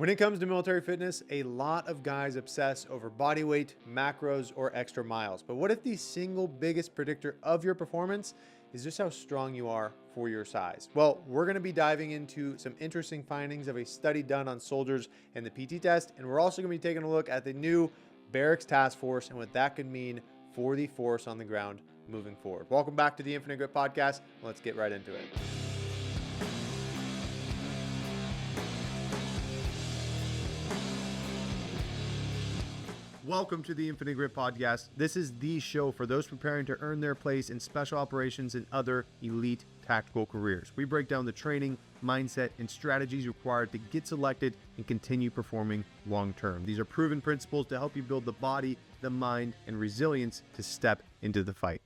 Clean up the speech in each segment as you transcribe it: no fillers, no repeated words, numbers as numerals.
When it comes to military fitness, a lot of guys obsess over body weight, macros, or extra miles. But what if the single biggest predictor of your performance is just how strong you are for your size? Well, we're going to be diving into some interesting findings of a study done on soldiers and the PT test, and we're also going to be taking a look at the new barracks task force and what that could mean for the force on the ground moving forward. Welcome back to the Infinite Grip Podcast. Let's get right into it. Welcome to the Infinite Grip Podcast. This is the show for those preparing to earn their place in special operations and other elite tactical careers. We break down the training, mindset, and strategies required to get selected and continue performing long term. These are proven principles to help you build the body, the mind, and resilience to step into the fight.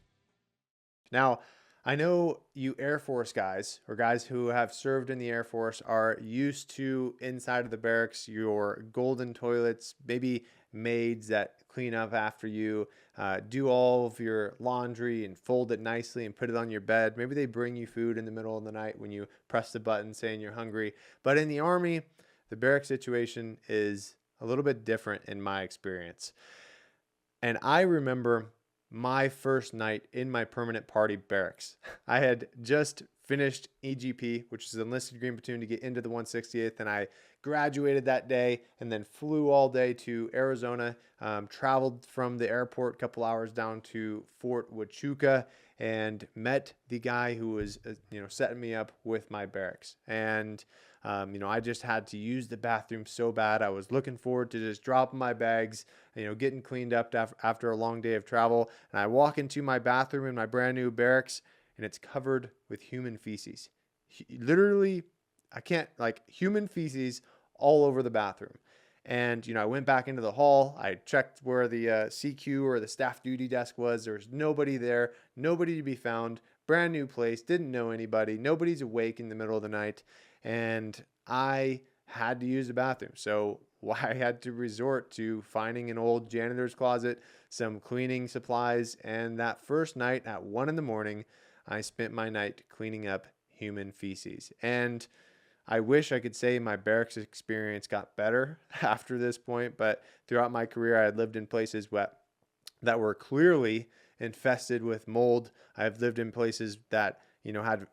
Now, I know you Air Force guys or guys who have served in the Air Force are used to inside of the barracks, your golden toilets, maybe maids that clean up after you, do all of your laundry and fold it nicely and put it on your bed. Maybe they bring you food in the middle of the night when you press the button saying you're hungry. But in the Army, the barrack situation is a little bit different in my experience. And I remember my first night in my permanent party barracks. I had just finished EGP, which is enlisted Green Platoon, to get into the 168th, and I graduated that day and then flew all day to Arizona, traveled from the airport a couple hours down to Fort Huachuca, and met the guy who was setting me up with my barracks. And I just had to use the bathroom so bad. I was looking forward to just dropping my bags, getting cleaned up after a long day of travel. And I walk into my bathroom in my brand new barracks, and it's covered with human feces. Literally, human feces all over the bathroom. And, I went back into the hall. I checked where the CQ or the staff duty desk was. There was nobody there, nobody to be found. Brand new place, didn't know anybody. Nobody's awake in the middle of the night. And I had to use the bathroom. So I had to resort to finding an old janitor's closet, some cleaning supplies. And that first night at 1 a.m, I spent my night cleaning up human feces. And I wish I could say my barracks experience got better after this point, but throughout my career, I had lived in places that were clearly infested with mold. I've lived in places that, had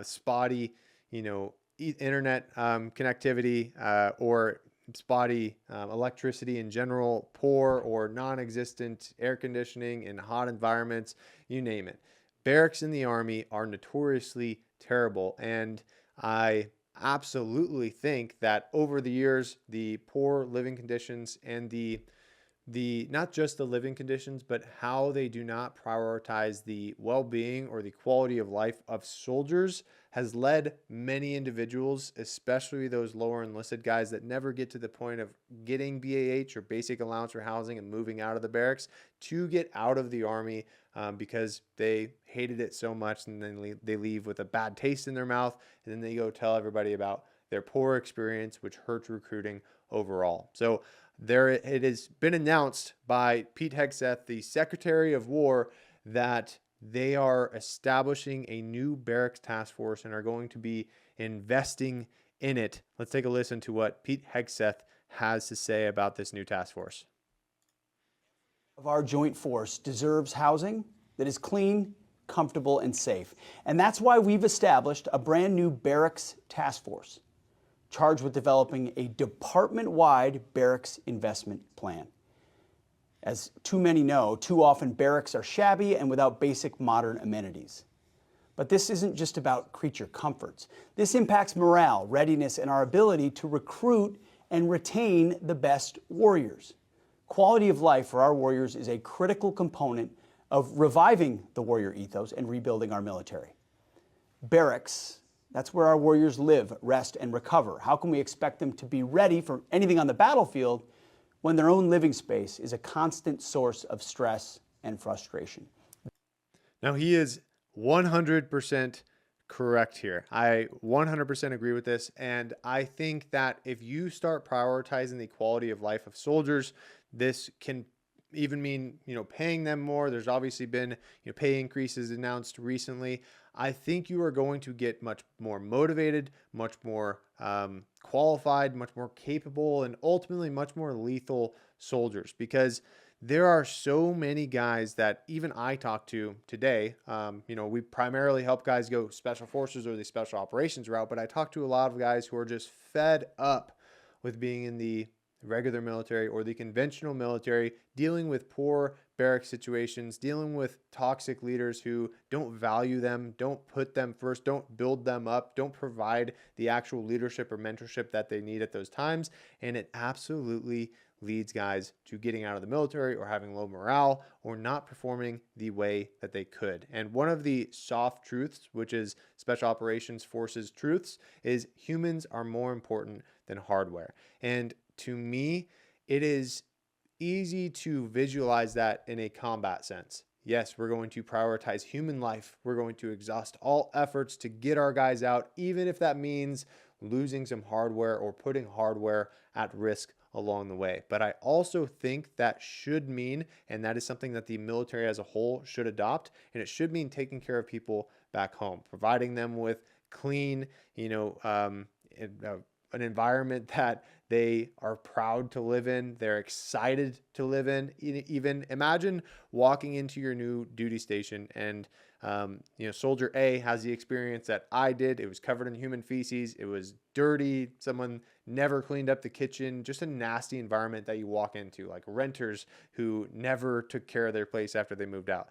spotty, internet connectivity or spotty electricity in general, poor or non-existent air conditioning in hot environments, you name it. Barracks in the Army are notoriously terrible, and I absolutely think that over the years, the poor living conditions and the not just the living conditions, but how they do not prioritize the well-being or the quality of life of soldiers has led many individuals, especially those lower enlisted guys that never get to the point of getting BAH or basic allowance for housing and moving out of the barracks, to get out of the Army because they hated it so much, and then they leave with a bad taste in their mouth, and then they go tell everybody about their poor experience, which hurts recruiting overall. So it has been announced by Pete Hegseth, the Secretary of War, that they are establishing a new barracks task force and are going to be investing in it. Let's take a listen to what Pete Hegseth has to say about this new task force. Of our joint force deserves housing that is clean, comfortable, and safe. And that's why we've established a brand new barracks task force charged with developing a department-wide barracks investment plan. As too many know, too often barracks are shabby and without basic modern amenities. But this isn't just about creature comforts. This impacts morale, readiness, and our ability to recruit and retain the best warriors. Quality of life for our warriors is a critical component of reviving the warrior ethos and rebuilding our military. Barracks, that's where our warriors live, rest, and recover. How can we expect them to be ready for anything on the battlefield when their own living space is a constant source of stress and frustration? Now, he is 100% correct here. I 100% agree with this. And I think that if you start prioritizing the quality of life of soldiers, this can even mean, paying them more. There's obviously been, pay increases announced recently. I think you are going to get much more motivated, much more qualified, much more capable, and ultimately much more lethal soldiers, because there are so many guys that even I talk to today. We primarily help guys go special forces or the special operations route, but I talk to a lot of guys who are just fed up with being in the regular military or the conventional military, dealing with poor barrack situations, dealing with toxic leaders who don't value them, don't put them first, don't build them up, don't provide the actual leadership or mentorship that they need at those times. And it absolutely leads guys to getting out of the military or having low morale or not performing the way that they could. And one of the soft truths, which is special operations forces truths, is humans are more important than hardware. And to me, it is easy to visualize that in a combat sense. Yes, we're going to prioritize human life. We're going to exhaust all efforts to get our guys out, even if that means losing some hardware or putting hardware at risk along the way. But I also think that should mean, and that is something that the military as a whole should adopt, and it should mean taking care of people back home, providing them with clean, an environment that they are proud to live in, they're excited to live in. Even imagine walking into your new duty station and Soldier A has the experience that I did. It was covered in human feces. It was dirty. Someone never cleaned up the kitchen. Just a nasty environment that you walk into, like renters who never took care of their place after they moved out.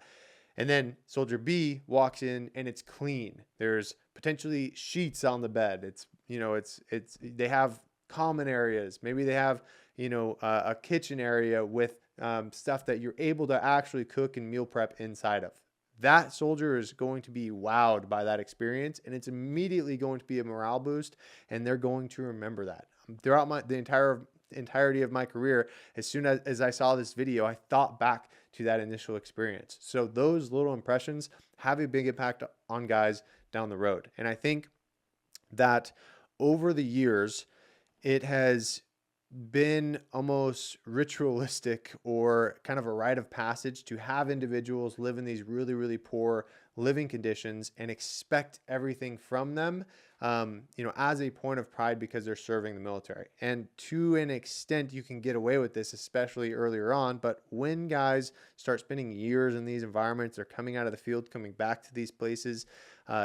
And then Soldier B walks in and it's clean. There's potentially sheets on the bed. They have common areas. Maybe they have, a kitchen area with stuff that you're able to actually cook and meal prep inside of. That soldier is going to be wowed by that experience, and it's immediately going to be a morale boost, and they're going to remember that. Throughout the entirety of my career, as soon as I saw this video, I thought back to that initial experience. So those little impressions have a big impact on guys down the road. And I think that over the years, it has been almost ritualistic or kind of a rite of passage to have individuals live in these really, really poor living conditions and expect everything from them, as a point of pride because they're serving the military. And to an extent, you can get away with this, especially earlier on. But when guys start spending years in these environments, they're coming out of the field, coming back to these places,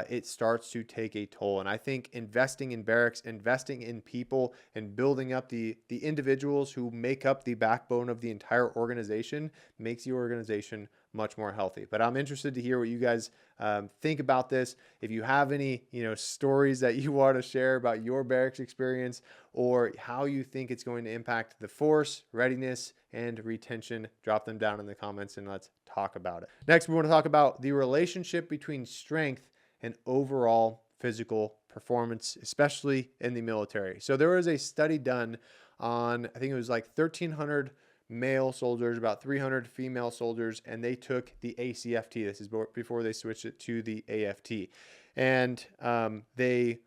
it starts to take a toll. And I think investing in barracks, investing in people, and building up the individuals who make up the backbone of the entire organization makes the organization much more healthy. But I'm interested to hear what you guys think about this. If you have any, stories that you want to share about your barracks experience or how you think it's going to impact the force, readiness, and retention, drop them down in the comments and let's talk about it. Next, we want to talk about the relationship between strength and overall physical performance, especially in the military. So there was a study done on, I think it was like 1,300 male soldiers, about 300 female soldiers, and they took the ACFT. This is before they switched it to the AFT. And they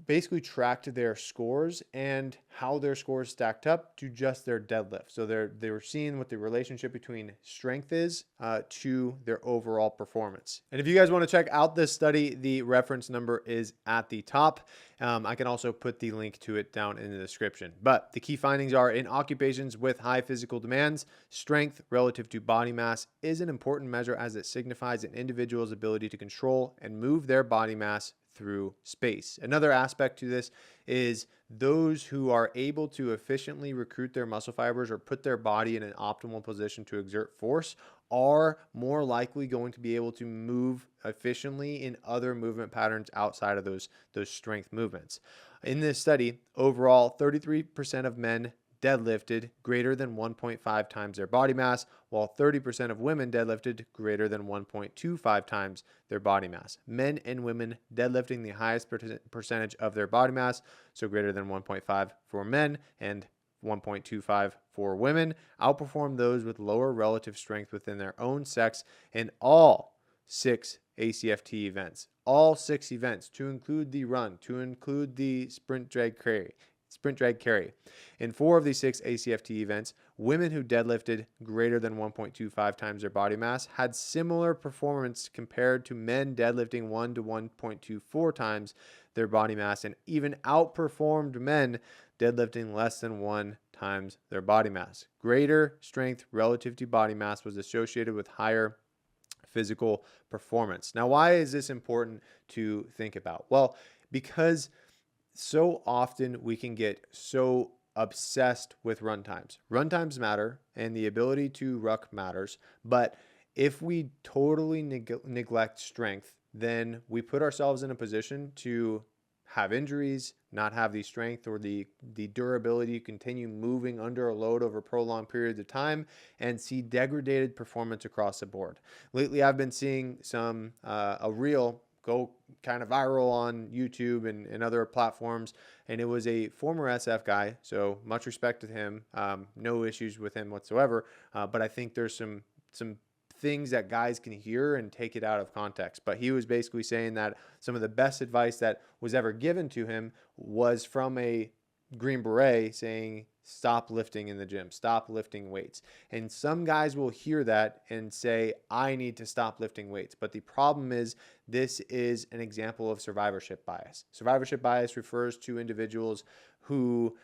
basically tracked their scores and how their scores stacked up to just their deadlift. So they were seeing what the relationship between strength is to their overall performance. And if you guys want to check out this study, the reference number is at the top. I can also put the link to it down in the description. But the key findings are: in occupations with high physical demands, strength relative to body mass is an important measure as it signifies an individual's ability to control and move their body mass through space. Another aspect to this is those who are able to efficiently recruit their muscle fibers or put their body in an optimal position to exert force are more likely going to be able to move efficiently in other movement patterns outside of those strength movements. In this study, overall, 33% of men deadlifted greater than 1.5 times their body mass, while 30% of women deadlifted greater than 1.25 times their body mass. Men and women deadlifting the highest percentage of their body mass, so greater than 1.5 for men and 1.25 for women, outperformed those with lower relative strength within their own sex in all 6 ACFT events. All 6 events, to include the run, to include the sprint drag carry. sprint, drag, carry. In 4 of these 6 ACFT events, women who deadlifted greater than 1.25 times their body mass had similar performance compared to men deadlifting 1 to 1.24 times their body mass, and even outperformed men deadlifting less than 1 times their body mass. Greater strength relative to body mass was associated with higher physical performance. Now, why is this important to think about? Well, because so often we can get so obsessed with run times. Run times matter and the ability to ruck matters, but if we totally neglect strength, then we put ourselves in a position to have injuries, not have the strength or the durability to continue moving under a load over prolonged periods of time, and see degraded performance across the board. Lately, I've been seeing a reel go kind of viral on YouTube and other platforms, and it was a former SF guy, so much respect to him, no issues with him whatsoever, but I think there's some things that guys can hear and take it out of context. But he was basically saying that some of the best advice that was ever given to him was from a Green Beret saying, stop lifting in the gym, stop lifting weights. And some guys will hear that and say, I need to stop lifting weights. But the problem is, this is an example of survivorship bias. Survivorship bias refers to individuals who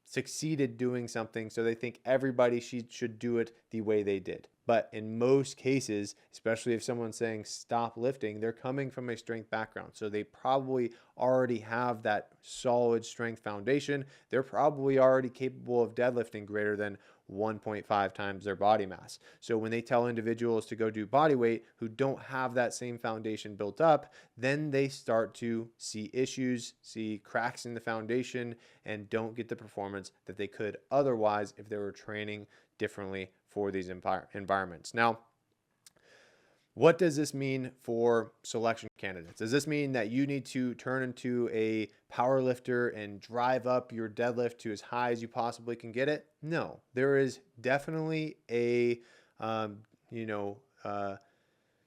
succeeded doing something, so they think everybody should do it the way they did. But in most cases, especially if someone's saying stop lifting, they're coming from a strength background. So they probably already have that solid strength foundation. They're probably already capable of deadlifting greater than 1.5 times their body mass. So when they tell individuals to go do body weight who don't have that same foundation built up, then they start to see issues, see cracks in the foundation, and don't get the performance that they could otherwise if they were training differently for these environments. Now, what does this mean for selection candidates? Does this mean that you need to turn into a power lifter and drive up your deadlift to as high as you possibly can get it? No, there is definitely a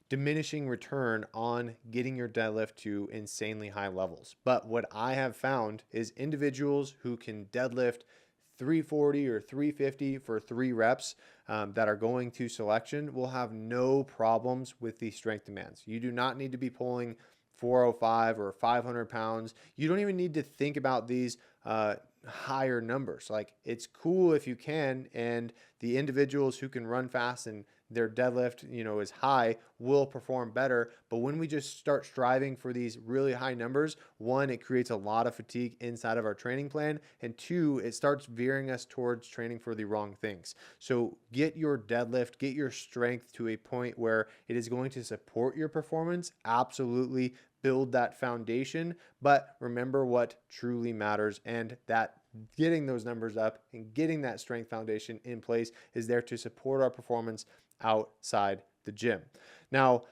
diminishing return on getting your deadlift to insanely high levels. But what I have found is individuals who can deadlift 340 or 350 for 3 reps that are going to selection will have no problems with the strength demands. You do not need to be pulling 405 or 500 pounds. You don't even need to think about these higher numbers. Like, it's cool if you can, and the individuals who can run fast and their deadlift, is high will perform better. But when we just start striving for these really high numbers, 1, it creates a lot of fatigue inside of our training plan, and 2, it starts veering us towards training for the wrong things. So get your deadlift, get your strength to a point where it is going to support your performance. Absolutely build that foundation, but remember what truly matters, and that getting those numbers up and getting that strength foundation in place is there to support our performance outside the gym. Now,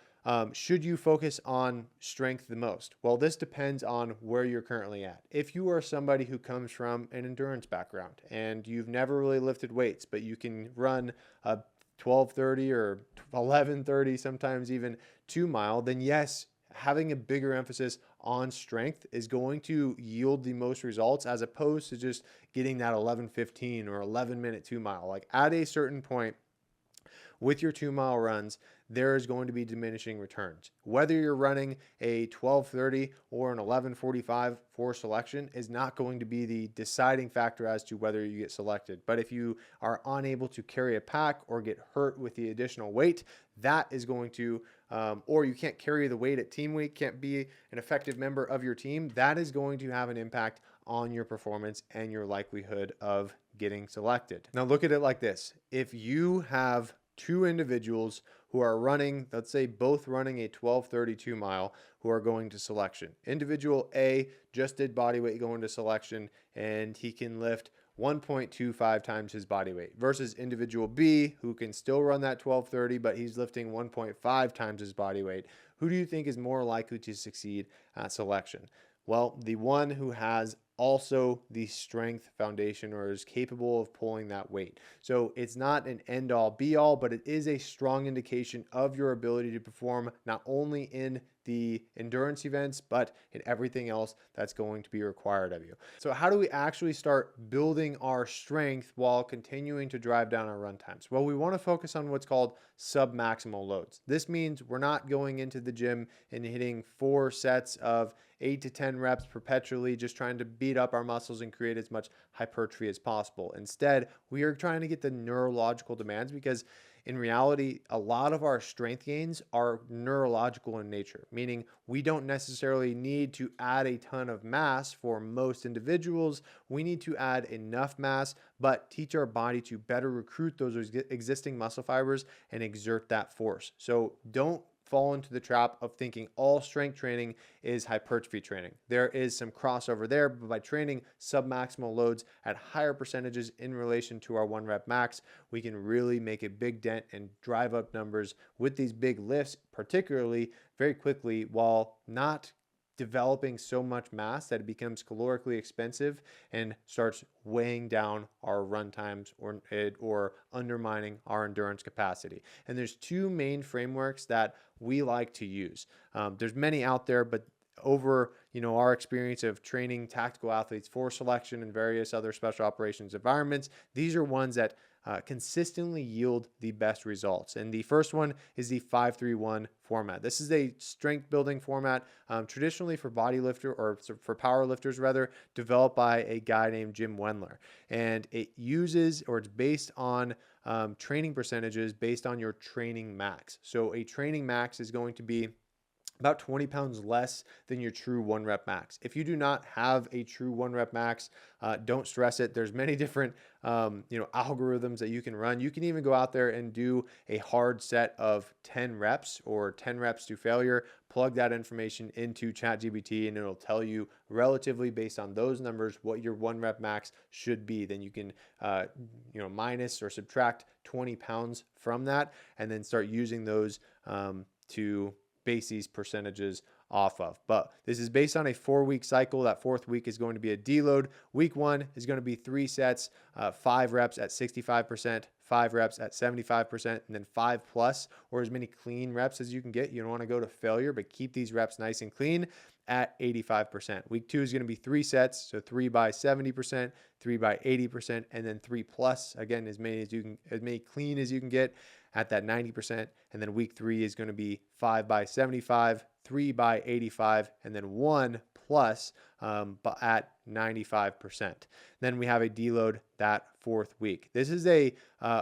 should you focus on strength the most? Well, this depends on where you're currently at. If you are somebody who comes from an endurance background and you've never really lifted weights, but you can run a 12:30 or 11:30, sometimes even 2 mile, then yes, having a bigger emphasis on strength is going to yield the most results, as opposed to just getting that 11:15 or 11-minute 2 mile. Like, at a certain point with your 2 mile runs, there is going to be diminishing returns. Whether you're running a 12:30 or an 11:45 for selection is not going to be the deciding factor as to whether you get selected. But if you are unable to carry a pack or get hurt with the additional weight, that is going to, or you can't carry the weight at team week, can't be an effective member of your team, that is going to have an impact on your performance and your likelihood of getting selected. Now look at it like this. If you have 2 individuals who are running, let's say both running a 12:32 mile, who are going to selection. Individual A just did body weight going to selection, and he can lift 1.25 times his body weight, versus individual B, who can still run that 12:30, but he's lifting 1.5 times his body weight. Who do you think is more likely to succeed at selection? Well, the one who has also the strength foundation or is capable of pulling that weight. So it's not an end all be all, but it is a strong indication of your ability to perform not only in the endurance events, but in everything else that's going to be required of you. So how do we actually start building our strength while continuing to drive down our run times? Well, we want to focus on what's called sub-maximal loads. This means we're not going into the gym and hitting 4 sets of 8 to 10 reps perpetually, just trying to beat up our muscles and create as much hypertrophy as possible. Instead, we are trying to get the neurological demands, because in reality, a lot of our strength gains are neurological in nature, meaning we don't necessarily need to add a ton of mass for most individuals. We need to add enough mass, but teach our body to better recruit those existing muscle fibers and exert that force. So don't fall into the trap of thinking all strength training is hypertrophy training. There is some crossover there, but by training submaximal loads at higher percentages in relation to our 1 rep max, we can really make a big dent and drive up numbers with these big lifts, particularly very quickly, while not developing so much mass that it becomes calorically expensive and starts weighing down our run times or undermining our endurance capacity. And there's 2 main frameworks that we like to use. There's many out there, but over our experience of training tactical athletes for selection and various other special operations environments, these are ones that consistently yield the best results. And the first one is the 5-3-1 format. This is a strength building format, traditionally for bodylifters, or for power lifters rather, developed by a guy named Jim Wendler. And it's based on training percentages based on your training max. So a training max is going to be about 20 pounds less than your true 1 rep max. If you do not have a true 1 rep max, don't stress it. There's many different algorithms that you can run. You can even go out there and do a hard set of 10 reps or 10 reps to failure, plug that information into ChatGPT, and it'll tell you relatively based on those numbers what your 1 rep max should be. Then you can minus or subtract 20 pounds from that, and then start using those to base these percentages off of. But this is based on a 4-week cycle. That 4th week is going to be a deload. Week 1 is going to be 3 sets, 5 reps at 65%, 5 reps at 75%, and then 5 plus, or as many clean reps as you can get. You don't want to go to failure, but keep these reps nice and clean at 85%. Week 2 is going to be 3 sets, so 3 by 70%, 3 by 80%, and then 3 plus, again, as many clean as you can get at that 90%. And then week 3 is going to be 5 by 75, 3 by 85, and then 1 plus but at 95%. Then we have a deload that 4th week. This is a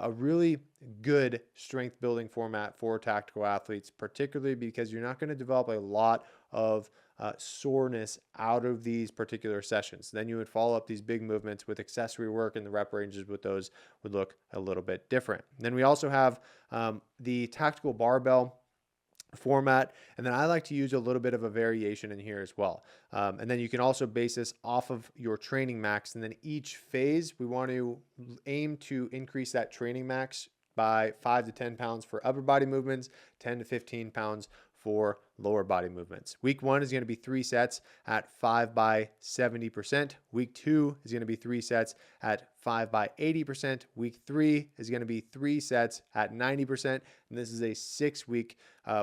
really good strength building format for tactical athletes, particularly because you're not going to develop a lot of soreness out of these particular sessions. Then you would follow up these big movements with accessory work, and the rep ranges with those would look a little bit different. Then we also have the tactical barbell format, and then I like to use a little bit of a variation in here as well. And then you can also base this off of your training max, and then each phase we want to aim to increase that training max by 5 to 10 pounds for upper body movements, 10 to 15 pounds for lower body movements. Week 1 is going to be 3 sets at 5 by 70%. Week 2 is going to be 3 sets at 5 by 80%. Week 3 is going to be 3 sets at 90%. And this is a 6-week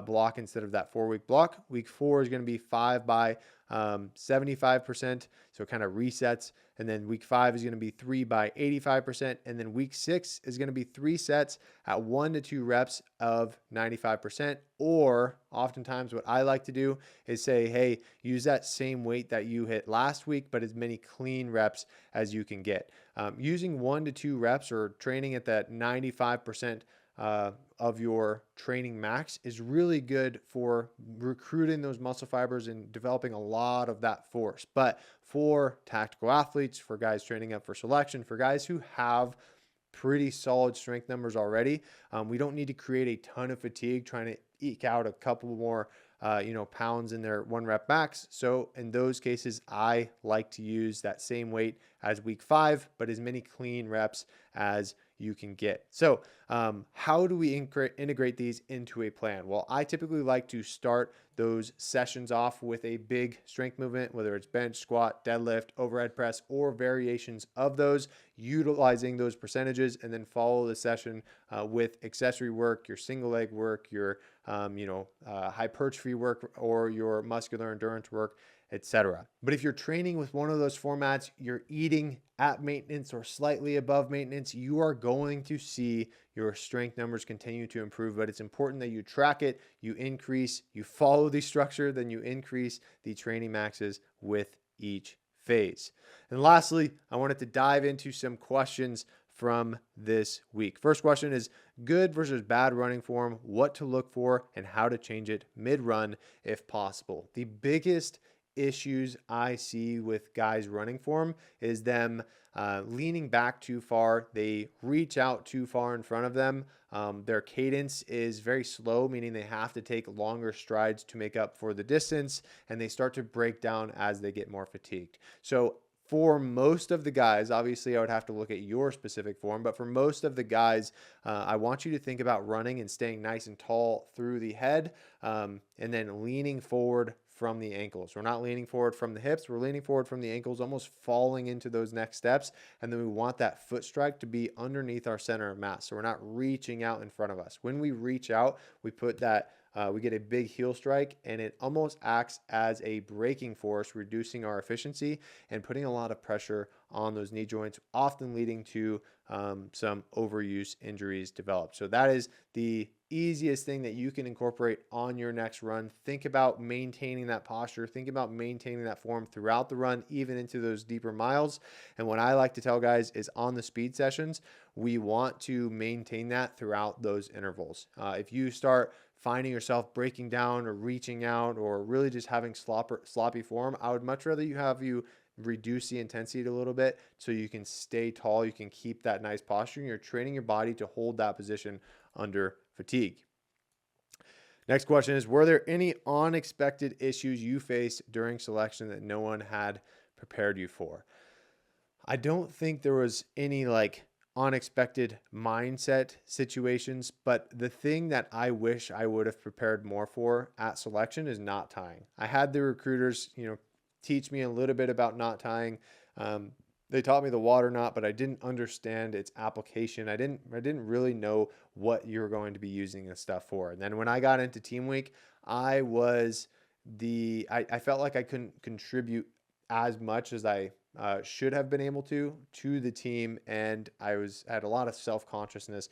block instead of that 4-week block. Week 4 is going to be 5 by 75%. So it kind of resets. And then week 5 is going to be 3 by 85%. And then week 6 is going to be 3 sets at 1 to 2 reps of 95%. Or oftentimes what I like to do is say, hey, use that same weight that you hit last week, but as many clean reps as you can get. Using 1 to 2 reps or training at that 95% of your training max is really good for recruiting those muscle fibers and developing a lot of that force. But for tactical athletes, for guys training up for selection, for guys who have pretty solid strength numbers already, we don't need to create a ton of fatigue trying to eke out a couple more pounds in their 1 rep max. So in those cases, I like to use that same weight as week 5, but as many clean reps as you can get. So how do we integrate these into a plan? Well, I typically like to start those sessions off with a big strength movement, whether it's bench, squat, deadlift, overhead press, or variations of those, utilizing those percentages, and then follow the session with accessory work, your single leg work, your hypertrophy work or your muscular endurance work, etc. But if you're training with one of those formats, you're eating at maintenance or slightly above maintenance, you are going to see your strength numbers continue to improve. But it's important that you track it, you increase, you follow the structure, then you increase the training maxes with each phase. And lastly, I wanted to dive into some questions from this week. First question is good versus bad running form, what to look for, and how to change it mid-run if possible. The biggest issues I see with guys running form is them leaning back too far. They reach out too far in front of them. Their cadence is very slow, meaning they have to take longer strides to make up for the distance, and they start to break down as they get more fatigued. So for most of the guys, obviously I would have to look at your specific form, but for most of the guys, I want you to think about running and staying nice and tall through the head, and then leaning forward from the ankles. We're not leaning forward from the hips, we're leaning forward from the ankles, almost falling into those next steps. And then we want that foot strike to be underneath our center of mass. So we're not reaching out in front of us. When we reach out, we put that we get a big heel strike, and it almost acts as a braking force, reducing our efficiency and putting a lot of pressure on those knee joints, often leading to some overuse injuries develop. So that is the easiest thing that you can incorporate on your next run. Think about maintaining that posture. Think about maintaining that form throughout the run, even into those deeper miles. And what I like to tell guys is on the speed sessions, we want to maintain that throughout those intervals. If you start finding yourself breaking down or reaching out or really just having sloppy form, I would much rather have you reduce the intensity a little bit so you can stay tall, you can keep that nice posture, and you're training your body to hold that position under fatigue. Next question is, were there any unexpected issues you faced during selection that no one had prepared you for? I don't think there was any unexpected mindset situations, but the thing that I wish I would have prepared more for at selection is knot tying. I had the recruiters, teach me a little bit about knot tying. They taught me the water knot, but I didn't understand its application. I didn't really know what you're going to be using this stuff for. And then when I got into team week, I felt like I couldn't contribute as much as I should have been able to the team, and I had a lot of self-consciousness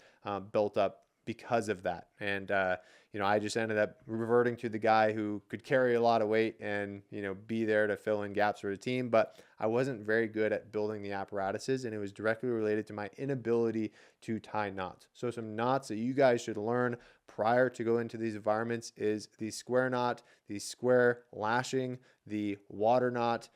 built up because of that. And I just ended up reverting to the guy who could carry a lot of weight and be there to fill in gaps for the team, but I wasn't very good at building the apparatuses, and it was directly related to my inability to tie knots. So some knots that you guys should learn prior to go into these environments is the square knot, the square lashing, the water knot,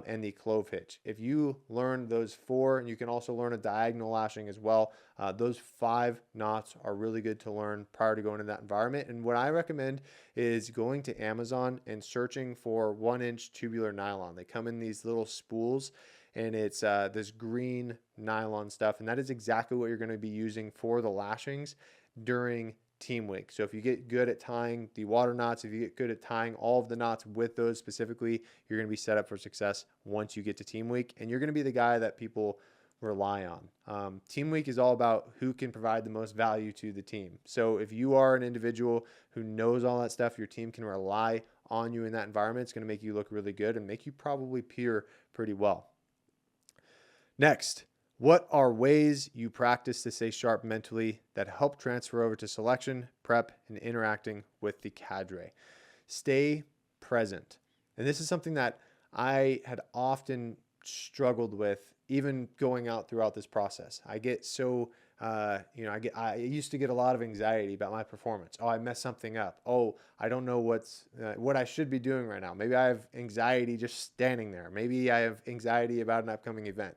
and the clove hitch. If you learn those 4, and you can also learn a diagonal lashing as well, those 5 knots are really good to learn prior to going in that environment. And what I recommend is going to Amazon and searching for 1-inch tubular nylon. They come in these little spools, and it's this green nylon stuff, and that is exactly what you're going to be using for the lashings during team week. So if you get good at tying the water knots, if you get good at tying all of the knots with those specifically, you're going to be set up for success once you get to team week, and you're going to be the guy that people rely on. Team week is all about who can provide the most value to the team. So if you are an individual who knows all that stuff, your team can rely on you in that environment. It's going to make you look really good and make you probably peer pretty well. Next, what are ways you practice to stay sharp mentally that help transfer over to selection, prep, and interacting with the cadre? Stay present. And this is something that I had often struggled with, even going out throughout this process. I get so, I used to get a lot of anxiety about my performance. Oh, I messed something up. Oh, I don't know what I should be doing right now. Maybe I have anxiety just standing there. Maybe I have anxiety about an upcoming event.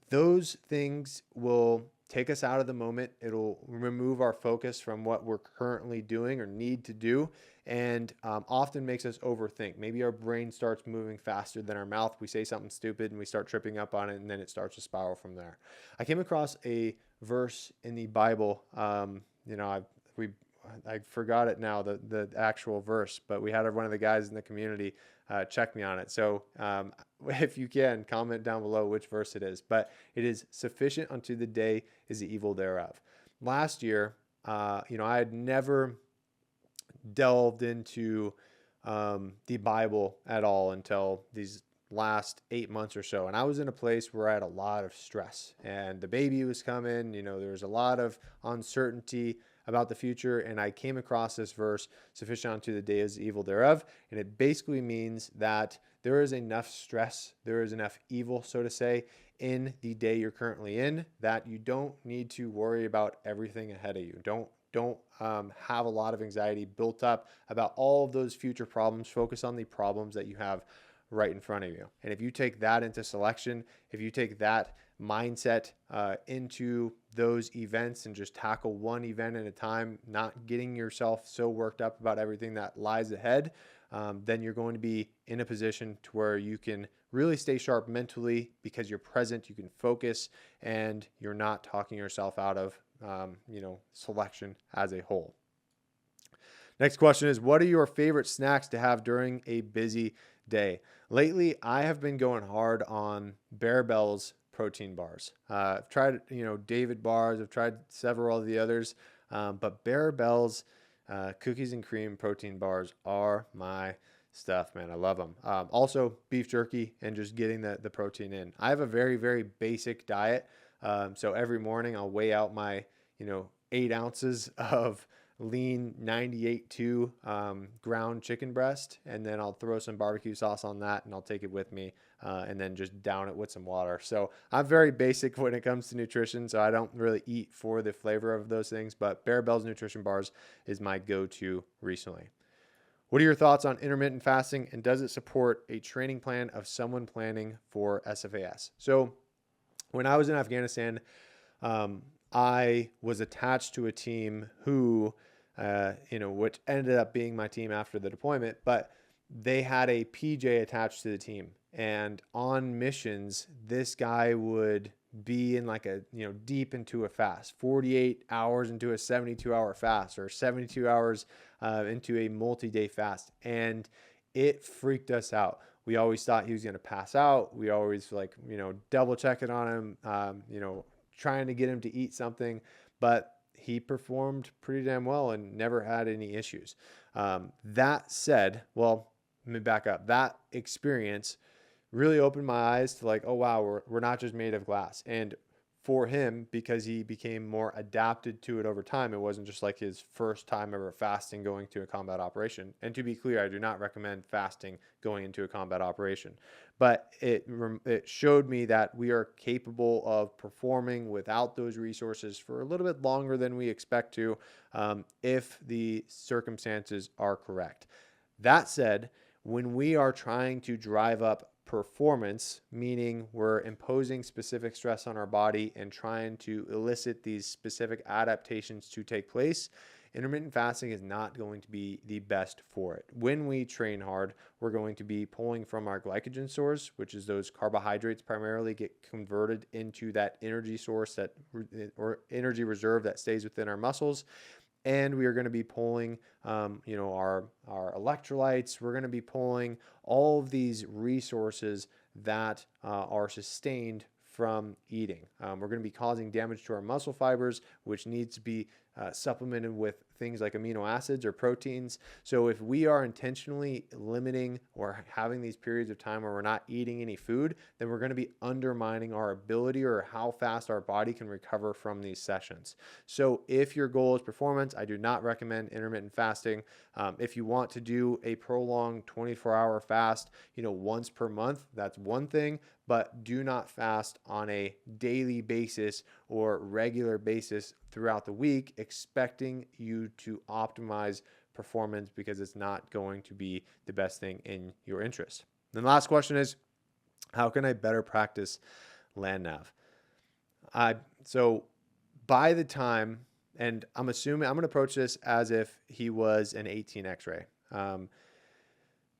Those things will take us out of the moment. It'll remove our focus from what we're currently doing or need to do, and often makes us overthink. Maybe our brain starts moving faster than our mouth. We say something stupid and we start tripping up on it, and then it starts to spiral from there. I came across a verse in the Bible. I forgot it now, the actual verse, but we had one of the guys in the community check me on it. So if you can, comment down below which verse it is. But it is, sufficient unto the day is the evil thereof. Last year, I had never delved into the Bible at all until these last 8 months or so. And I was in a place where I had a lot of stress and the baby was coming, there was a lot of uncertainty about the future. And I came across this verse, sufficient unto the day is evil thereof. And it basically means that there is enough stress, there is enough evil, so to say, in the day you're currently in, that you don't need to worry about everything ahead of you. Don't have a lot of anxiety built up about all of those future problems. Focus on the problems that you have right in front of you. And if you take that into selection, if you take that mindset into those events and just tackle one event at a time, not getting yourself so worked up about everything that lies ahead, then you're going to be in a position to where you can really stay sharp mentally because you're present, you can focus, and you're not talking yourself out of selection as a whole. Next question is, what are your favorite snacks to have during a busy day? Lately, I have been going hard on Bell's protein bars. I've tried, David bars. I've tried several of the others, but Bell's cookies and cream protein bars are my stuff, man. I love them. Also, beef jerky and just getting the protein in. I have a very, very basic diet. So every morning I'll weigh out my 8 ounces of lean 98.2 ground chicken breast, and then I'll throw some barbecue sauce on that and I'll take it with me and then just down it with some water. So I'm very basic when it comes to nutrition, so I don't really eat for the flavor of those things, but Bell's nutrition bars is my go-to recently. What are your thoughts on intermittent fasting, and does it support a training plan of someone planning for SFAS? So when I was in Afghanistan, I was attached to a team who, which ended up being my team after the deployment, but they had a PJ attached to the team. And on missions, this guy would be in deep into a fast, 48 hours into a 72-hour fast, or 72 hours into a multi-day fast. And it freaked us out. We always thought he was going to pass out. We always double checking on him, trying to get him to eat something, but he performed pretty damn well and never had any issues. That said, well, let me back up. That experience really opened my eyes to oh, wow, we're not just made of glass. And for him, because he became more adapted to it over time, it wasn't just his first time ever fasting going to a combat operation. And to be clear, I do not recommend fasting going into a combat operation, but it showed me that we are capable of performing without those resources for a little bit longer than we expect to, if the circumstances are correct. That said, when we are trying to drive up performance, meaning we're imposing specific stress on our body and trying to elicit these specific adaptations to take place, intermittent fasting is not going to be the best for it. When we train hard, we're going to be pulling from our glycogen source, which is those carbohydrates primarily get converted into that energy source or energy reserve that stays within our muscles. And we are going to be pulling, our electrolytes. We're going to be pulling all of these resources that are sustained from eating. We're going to be causing damage to our muscle fibers, which needs to be supplemented with things like amino acids or proteins. So if we are intentionally limiting or having these periods of time where we're not eating any food, then we're going to be undermining our ability or how fast our body can recover from these sessions. So if your goal is performance, I do not recommend intermittent fasting. If you want to do a prolonged 24-hour fast, once per month, that's one thing, but do not fast on a daily basis or regular basis throughout the week, expecting you to optimize performance, because it's not going to be the best thing in your interest. Then the last question is, how can I better practice land nav? So by the time, and I'm assuming I'm going to approach this as if he was an 18 X-ray.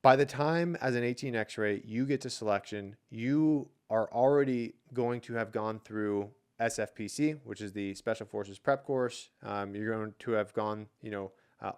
By the time as an 18 X-ray you get to selection, you are already going to have gone through SFPC, which is the Special Forces Prep Course. You're going to have gone,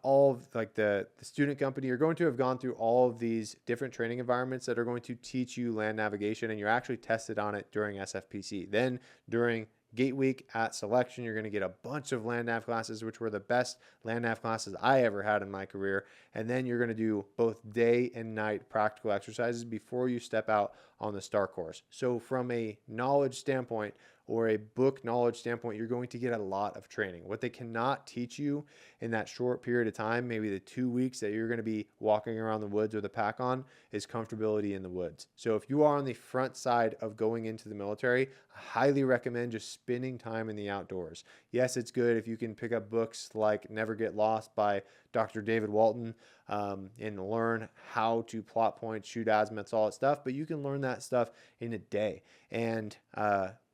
all of the student company. You're going to have gone through all of these different training environments that are going to teach you land navigation, and you're actually tested on it during SFPC. Then during Gate week at Selection, you're going to get a bunch of land nav classes, which were the best land nav classes I ever had in my career. And then you're going to do both day and night practical exercises before you step out on the STAR course. So from a knowledge standpoint, or a book knowledge standpoint, you're going to get a lot of training. What they cannot teach you in that short period of time, maybe the 2 weeks that you're going to be walking around the woods with a pack on, is comfortability in the woods. So if you are on the front side of going into the military, I highly recommend just spending time in the outdoors. Yes, it's good if you can pick up books like Never Get Lost by Dr. David Walton and learn how to plot points, shoot azimuths, all that stuff, but you can learn that stuff in a day. And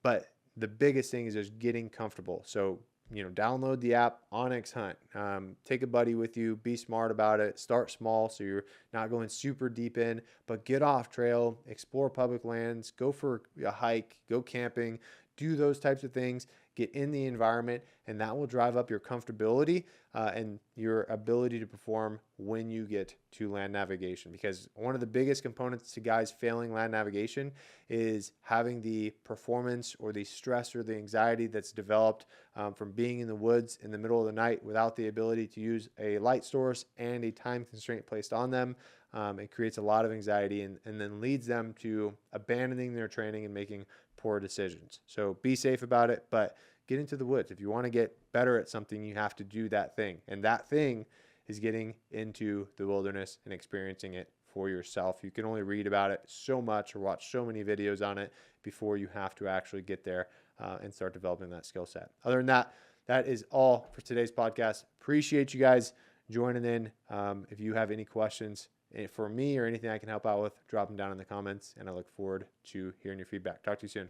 but the biggest thing is just getting comfortable. So, download the app Onyx Hunt. Take a buddy with you. Be smart about it. Start small so you're not going super deep in, but get off trail, explore public lands, go for a hike, go camping, do those types of things. Get in the environment, and that will drive up your comfortability and your ability to perform when you get to land navigation. Because one of the biggest components to guys failing land navigation is having the performance or the stress or the anxiety that's developed from being in the woods in the middle of the night without the ability to use a light source and a time constraint placed on them. It creates a lot of anxiety and then leads them to abandoning their training and making poor decisions. So be safe about it, but get into the woods. If you want to get better at something, you have to do that thing. And that thing is getting into the wilderness and experiencing it for yourself. You can only read about it so much or watch so many videos on it before you have to actually get there and start developing that skill set. Other than that, that is all for today's podcast. Appreciate you guys joining in. If you have any questions for me or anything I can help out with, drop them down in the comments, and I look forward to hearing your feedback. Talk to you soon.